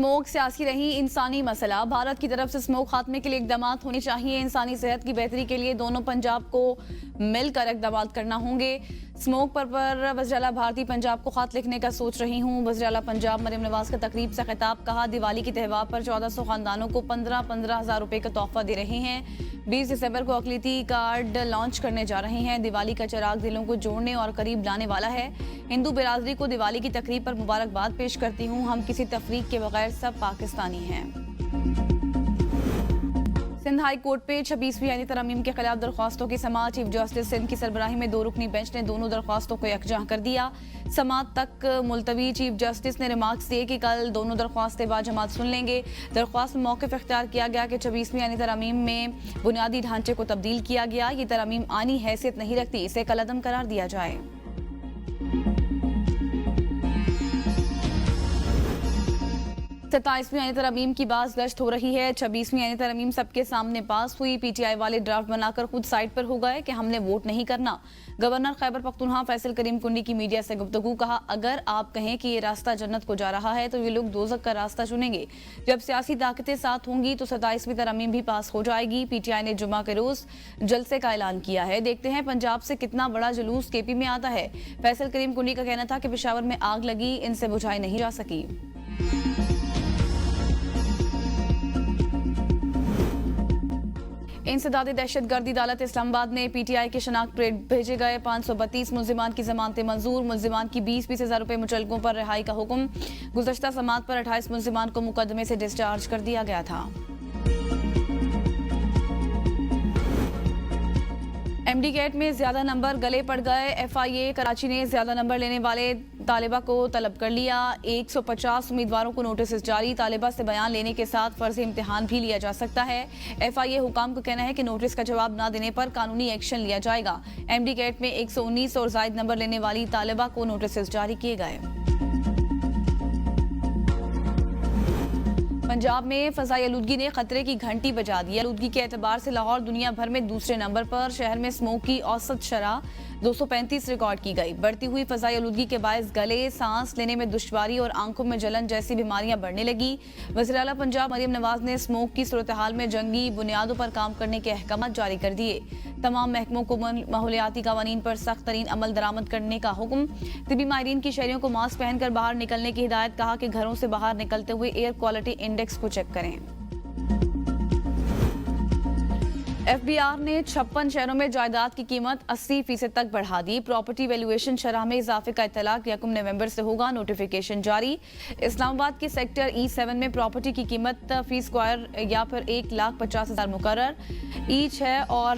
Smoke सियासी रही इंसानी मसला। भारत की तरफ से स्मोक खात्मे के लिए इकदाम होने चाहिए। इंसानी सेहत की बेहतरी के लिए दोनों पंजाब को मिलकर इकदाम करना होंगे। स्मोक पर वज़ीर-ए-आला भारतीय पंजाब को खत लिखने का सोच रही हूँ। वज़ीर-ए-आला पंजाब मरियम नवाज का तकरीब से खिताब। कहा, दिवाली के त्यौहार पर 1400 खानदानों को 15-15 हज़ार रुपए का तोहफा दे रहे हैं। 20 दिसंबर को अक़लीती कार्ड लॉन्च करने जा रहे हैं। दिवाली का चिराग दिलों को जोड़ने और करीब लाने वाला है। हिंदू बिरादरी को दिवाली की तकरीब पर मुबारकबाद पेश करती हूँ। हम किसी तफरीक के बगैर सब पाकिस्तानी हैं। सिंध हाई कोर्ट पे 26वीं आईनी तरमीम के खिलाफ दरख्वास्तों की समाअत। चीफ जस्टिस सिंध की सरबराही में 2 रुकनी बेंच ने दोनों दरख्वास्तों को यकजह कर दिया। समाअत तक मुलतवी। चीफ जस्टिस ने रिमार्क्स दिए कि कल दोनों दरख्वास्तें बाजमात सुन लेंगे। दरख्वास्त में मौक़िफ़ इख्तियार किया गया कि 26वीं आईनी तरमीम में बुनियादी ढांचे को तब्दील किया गया। ये तरमीम आनी हैसियत नहीं रखती, इसे कलअदम करार दिया जाए। 27वीं आईनी तरमीम की बाज़ गश्त हो रही है। 26वीं आईनी तरमीम सबके सामने पास हुई। पीटीआई वाले ड्राफ्ट बनाकर खुद साइड पर हो गए कि हमने वोट नहीं करना। गवर्नर खैबर पख्तूनख्वा फैसल करीम कुंडी की मीडिया से गुफ्तगू। कहा, अगर आप कहें कि ये रास्ता जन्नत को जा रहा है तो ये लोग दोज़ख का रास्ता चुनेंगे। जब सियासी ताकतें साथ होंगी तो 27वीं तरमीम भी पास हो जाएगी। पीटीआई ने जुमा के रोज जलसे का ऐलान किया है। देखते हैं पंजाब से कितना बड़ा जुलूस केपी में आता है। फैसल करीम कुंडी का कहना था कि पेशावर में आग लगी, इनसे बुझाई नहीं जा सकी। इंसदादी दहशतगर्दी अदालत इस्लामाबाद ने पीटीआई के शनाख्त परेड भेजे गए 532 मुल्जिमान की जमानतें मंजूर। मुल्जिमान की 20-20 हज़ार रुपए मुचलकों पर रिहाई का हुक्म। गुज़श्ता समाअत पर 28 मुल्जिमान को मुकदमे से डिस्चार्ज कर दिया गया था। एमडी गेट में ज्यादा नंबर गले पड़ गए। एफआईए कराची ने ज्यादा नंबर लेने वाले तालिबा को तलब कर लिया। 150 उम्मीदवारों को नोटिस जारी। तालिबा से बयान लेने के साथ फर्जी इम्तिहान भी लिया जा सकता है। एफआईए हुकाम का कहना है कि नोटिस का जवाब न देने पर कानूनी एक्शन लिया जाएगा। एमडी गेट में 119 और जायद नंबर लेने वाली तालिबा को नोटिस जारी किए गए। पंजाब में फजाई आलूदगी ने खतरे की घंटी बजा दी। आलूदगी के एतबार से लाहौर दुनिया भर में दूसरे नंबर पर। शहर में स्मोक की औसत शरह 235 रिकॉर्ड की गई। बढ़ती हुई फजाई आलूदगी के बायस गले, सांस लेने में दुश्वारी और आंखों में जलन जैसी बीमारियां बढ़ने लगी। वज़ीर-ए-आला पंजाब मरियम नवाज ने स्मोक की सूरत हाल में जंगी बुनियादों पर काम करने के अहकाम जारी कर दिए। तमाम महकमों को माहौलियाती कवानीन पर सख्त तरीन अमल दरामद करने का हुक्म। तिबी माहिरीन की शहरियों को मास्क पहनकर बाहर निकलने की हिदायत। कहा कि घरों से बाहर निकलते हुए एयर क्वालिटी इंडेक्स को चेक करें। एफबीआर ने 56 शहरों में जायदाद की कीमत 80% तक बढ़ा दी। प्रॉपर्टी वैल्यूएशन शरह में इजाफे का इत्तलाक 1 नवंबर से होगा। नोटिफिकेशन जारी। इस्लामाबाद के सेक्टर E7 में प्रॉपर्टी की कीमत फी स्क्वायर या फिर 1,50,000 मुकर्रर ईच है और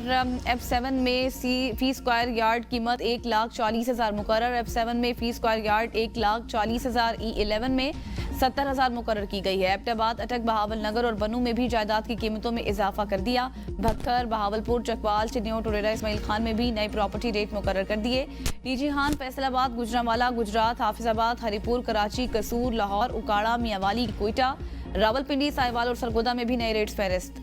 F7 में फी स्क्वायर यार्ड कीमत 1,40,000 मुकर्रर। F7 में फी स्क्वायर यार्ड 1,40,000। E11 में 70,000 मुकर्रर की गई है। एबटाबाद, अटक, बहावल नगर और बनू में भी जायदाद की कीमतों में इजाफा कर दिया। भक्खर, बहावलपुर, चकवाल, चिन्यो, टोरेरा, इस्माइल खान में भी नए प्रॉपर्टी रेट मुकर्रर कर दिए। डीजी खान, फैसलाबाद, गुजरांवाला, गुजरात, हाफिजाबाद, हरिपुर, कराची, कसूर, लाहौर, उकाड़ा, मियांवाली, कोयटा, रावलपिंडी, साहिवाल और सरगोदा में भी नए रेट्स फहरिस्त।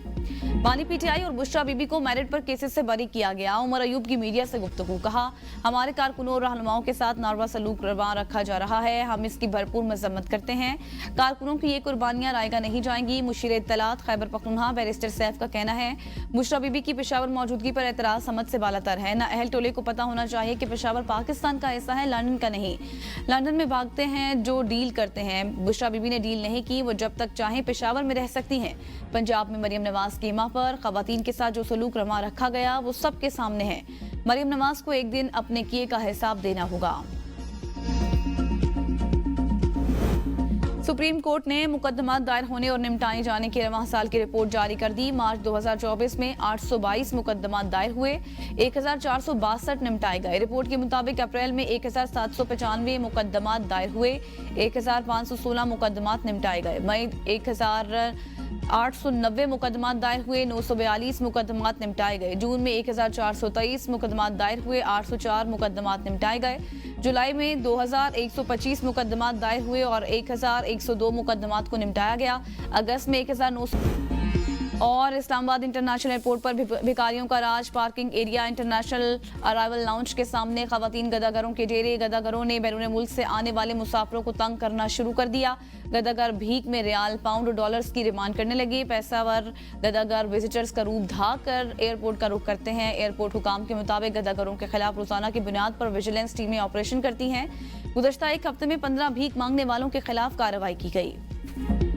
बानी पीटीआई और बुशरा बीबी को मेरिट पर केसेस से बरी किया गया। उमर अयूब की मीडिया से गुफ्तगू। कहा, हमारे कारकुनों और रहनुमाओं के साथ नारवा सलूक रवा रखा जा रहा है। हम इसकी भरपूर मजम्मत करते हैं। कारकुनों की ये कुर्बानियां रायगा नहीं जाएंगी। मुशीर इत्तलात खैबर पख्तूनख्वा बैरिस्टर सैफ का कहना है, बुशरा बीबी की पेशावर मौजूदगी पर एतराज समझ से बालातर है। ना अहल टोले को पता होना चाहिए कि पेशावर पाकिस्तान का ऐसा है, लंदन का नहीं। लंदन में भागते हैं जो डील करते हैं। बुशरा बीबी ने डील नहीं की। वो जब तक चाहें पेशावर में रह सकती हैं। पंजाब में मरियम नवाज की मां पर खवातीन के साथ जो सलूक रवा रखा गया वो सबके सामने है। मरियम नवाज को एक दिन अपने किए का हिसाब देना होगा। सुप्रीम कोर्ट ने मुकदमा दायर होने और निपटाए जाने की रवां साल की रिपोर्ट जारी कर दी। मार्च 2024 में 822 मुकदमा दायर हुए, 1462 निपटाए गए। रिपोर्ट के मुताबिक अप्रैल में 1795 मुकदमा दायर हुए, 1516 मुकदमा निपटाए गए। मई 1890 मुकदमा दायर हुए, 942 मुकदमा निपटाए गए। जून में 1423 मुकदमा दायर हुए, 804 मुकदमा निपटाए गए। जुलाई में 2125 मुकदमा दायर हुए और 1102 मुकदमात को निपटाया गया। अगस्त में 1900 और इस्लामाबाद इंटरनेशनल एयरपोर्ट पर भिखारियों का राज, parking area, international arrival lounge के सामने खवातीन गदागरों के डेरे। गदागरों ने बैरून मुल्क से आने वाले मुसाफिरों को तंग करना शुरू कर दिया। गदागर भीख में रियाल, पाउंड और डॉलर्स की डिमांड करने लगे। पैसावर गदागर विजिटर्स का रूप धाक कर एयरपोर्ट का रुख करते हैं। एयरपोर्ट हुकाम के मुताबिक गदागरों के खिलाफ रोजाना की बुनियाद पर विजिलेंस टीमें ऑपरेशन करती हैं। गुज़श्ता एक हफ्ते में 15 भीख मांगने वालों के खिलाफ कार्रवाई की गई।